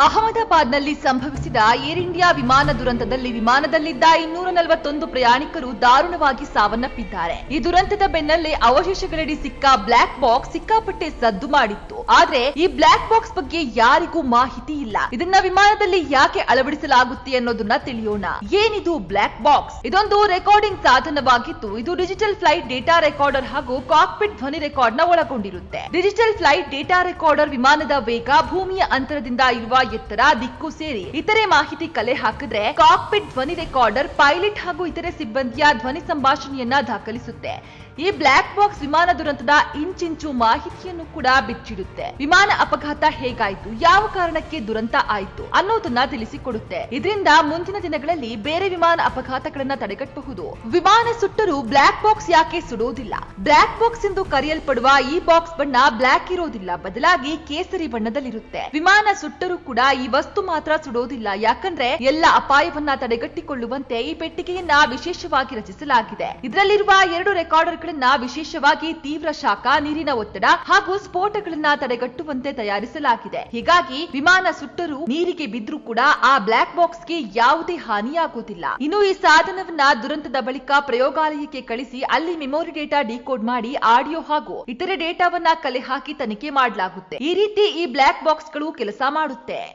ಅಹಮದಾಬಾದ್ನಲ್ಲಿ ಸಂಭವಿಸಿದ air India ವಿಮಾನ ದುರಂತದಲ್ಲಿ ವಿಮಾನದಲ್ಲಿದ್ದ 241 ಪ್ರಯಾಣಿಕರು ದಾರುಣವಾಗಿ ಸಾವನ್ನಪ್ಪಿದ್ದಾರೆ. ಈ ದುರಂತದ ಬೆನ್ನಲ್ಲೇ ಅವಶೇಷಗಳಡಿ ಸಿಕ್ಕ ಬ್ಲಾಕ್ ಬಾಕ್ಸ್ ಸಿಕ್ಕಾಪಟ್ಟೆ ಸದ್ದು ಮಾಡಿತ್ತು. ಆದ್ರೆ ಈ ಬ್ಲಾಕ್ ಬಾಕ್ಸ್ ಬಗ್ಗೆ ಯಾರಿಗೂ ಮಾಹಿತಿ ಇಲ್ಲ. ಇದನ್ನ ವಿಮಾನದಲ್ಲಿ ಯಾಕೆ ಅಳವಡಿಸಲಾಗುತ್ತೆ ಅನ್ನೋದನ್ನ ತಿಳಿಯೋಣ. ಏನಿದು ಬ್ಲಾಕ್ ಬಾಕ್ಸ್? ಇದೊಂದು ರೆಕಾರ್ಡಿಂಗ್ ಸಾಧನವಾಗಿದ್ದು ಇದು ಡಿಜಿಟಲ್ ಫ್ಲೈಟ್ ಡೇಟಾ ರೆಕಾರ್ಡರ್ ಹಾಗೂ ಕಾಕ್ಪಿಟ್ ಧ್ವನಿ ರೆಕಾರ್ಡ್ ನ ಒಳಗೊಂಡಿರುತ್ತೆ. ಡಿಜಿಟಲ್ ಫ್ಲೈಟ್ ಡೇಟಾ ರೆಕಾರ್ಡರ್ ವಿಮಾನದ ವೇಗ, ಭೂಮಿಯ ಅಂತರದಿಂದ ಇರುವ ಎತ್ತರ, ದಿಕ್ಕು ಸೇರಿ ಇತರೆ ಮಾಹಿತಿ ಕಲೆ ಹಾಕಿದ್ರೆ ಕಾಕ್ಪಿಟ್ ಧ್ವನಿ ರೆಕಾರ್ಡರ್ ಪೈಲಟ್ ಹಾಗೂ ಇತರೆ ಸಿಬ್ಬಂದಿಯ ಧ್ವನಿ ಸಂಭಾಷಣೆಯನ್ನ ದಾಖಲಿಸುತ್ತೆ. ಈ ಬ್ಲಾಕ್ ಬಾಕ್ಸ್ ವಿಮಾನ ದುರಂತದ ಇಂಚಿಂಚು ಮಾಹಿತಿಯನ್ನು ಕೂಡ ಬಿಚ್ಚಿಡುತ್ತೆ. ವಿಮಾನ ಅಪಘಾತ ಹೇಗಾಯ್ತು, ಯಾವ ಕಾರಣಕ್ಕೆ ದುರಂತ ಆಯ್ತು ಅನ್ನೋದನ್ನ ತಿಳಿಸಿಕೊಡುತ್ತೆ. ಇದರಿಂದ ಮುಂದಿನ ದಿನಗಳಲ್ಲಿ ಬೇರೆ ವಿಮಾನ ಅಪಘಾತಗಳನ್ನ ತಡೆಗಟ್ಟಬಹುದು. ವಿಮಾನ ಸುಟ್ಟರೂ ಬ್ಲಾಕ್ ಬಾಕ್ಸ್ ಯಾಕೆ ಸುಡೋದಿಲ್ಲ? ಬ್ಲಾಕ್ ಬಾಕ್ಸ್ ಎಂದು ಕರೆಯಲ್ಪಡುವ ಈ ಬಾಕ್ಸ್ ಬಣ್ಣ ಬ್ಲಾಕ್ ಇರೋದಿಲ್ಲ, ಬದಲಾಗಿ ಕೇಸರಿ ಬಣ್ಣದಲ್ಲಿರುತ್ತೆ. ವಿಮಾನ ಸುಟ್ಟರೂ ಕೂಡ ಈ ವಸ್ತು ಮಾತ್ರ ಸುಡೋದಿಲ್ಲ. ಯಾಕಂದ್ರೆ ಎಲ್ಲ ಅಪಾಯವನ್ನ ತಡೆಗಟ್ಟಿಕೊಳ್ಳುವಂತೆ ಈ ಪೆಟ್ಟಿಗೆಯನ್ನ ವಿಶೇಷವಾಗಿ ರಚಿಸಲಾಗಿದೆ. ಇದರಲ್ಲಿರುವ 2 ರೆಕಾರ್ಡರ್ ವಿಶೇಷವಾಗಿ ತೀವ್ರ ಶಾಖ, ನೀರಿನ ಒತ್ತಡ ಹಾಗೂ ಸ್ಫೋಟಗಳನ್ನ ತಡೆಗಟ್ಟುವಂತೆ ತಯಾರಿಸಲಾಗಿದೆ. ಹೀಗಾಗಿ ವಿಮಾನ ಸುಟ್ಟರೂ ನೀರಿಗೆ ಬಿದ್ರೂ ಕೂಡ ಆ ಬ್ಲಾಕ್ ಬಾಕ್ಸ್ಗೆ ಯಾವುದೇ ಹಾನಿಯಾಗುವುದಿಲ್ಲ. ಇನ್ನು ಈ ಸಾಧನವನ್ನ ದುರಂತದ ಬಳಿಕ ಪ್ರಯೋಗಾಲಯಕ್ಕೆ ಕಳಿಸಿ ಅಲ್ಲಿ ಮೆಮೊರಿ ಡೇಟಾ ಡಿಕೋಡ್ ಮಾಡಿ ಆಡಿಯೋ ಹಾಗೂ ಇತರೆ ಡೇಟಾವನ್ನ ಕಲೆ ಹಾಕಿ ತನಿಖೆ ಮಾಡಲಾಗುತ್ತೆ. ಈ ರೀತಿ ಈ ಬ್ಲಾಕ್ ಬಾಕ್ಸ್ಗಳು ಕೆಲಸ ಮಾಡುತ್ತೆ.